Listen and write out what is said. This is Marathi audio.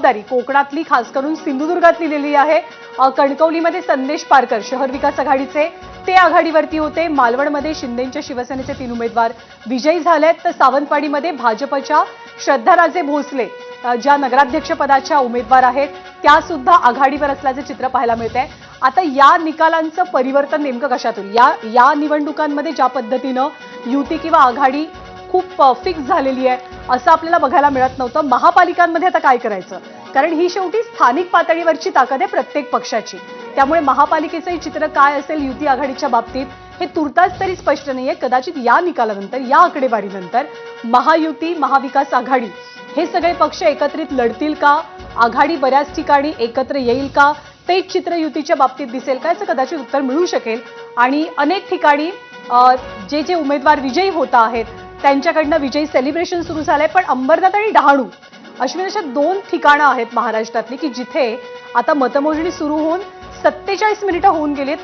जबाबदारी कोकणातली खास करून सिंधुदुर्गात लिहिलेली आहे। कणकवलीमध्ये संदेश पारकर शहर विकास आघाडीचे ते आघाडीवरती होते। मालवणमध्ये शिंदेंच्या शिवसेनेचे 3 उमेदवार विजयी झालेत, तर सावंतवाडीमध्ये भाजपच्या श्रद्धाराजे भोसले ज्या नगराध्यक्षपदाच्या उमेदवार आहेत त्या सुद्धा आघाडीवर असल्याचे चित्र पाहायला मिळते। आता या निकालांचं परिवर्तन नेमकं कशात होईल? या निवडणुकांमध्ये ज्या पद्धतीनं युती किंवा आघाडी खूप फिक्स झालेली आहे असं आपल्याला बघायला मिळत नव्हतं। महापालिकांमध्ये आता काय करायचं? कारण ही शेवटी स्थानिक पातळीवरची ताकद आहे प्रत्येक पक्षाची, त्यामुळे महापालिकेचंही चित्र काय असेल युती आघाडीच्या बाबतीत हे तुर्तास तरी स्पष्ट नाहीये। कदाचित या निकालानंतर या आकडेवारीनंतर महायुती महाविकास आघाडी हे सगळे पक्ष एकत्रित लढतील का? आघाडी बऱ्याच ठिकाणी एकत्र येईल का? तेच चित्र युतीच्या बाबतीत दिसेल का? याचं कदाचित उत्तर मिळू शकेल। आणि अनेक ठिकाणी जे उमेदवार विजयी होत आहेत त्यांच्याकडनं विजयी सेलिब्रेशन सुरू झालंय, पण अंबरनाथ आणि डहाणू अश्विन अशा 2 ठिकाणं आहेत महाराष्ट्रातली की जिथे आता मतमोजणी सुरू होऊन 47 मिनिटं होऊन गेलीत।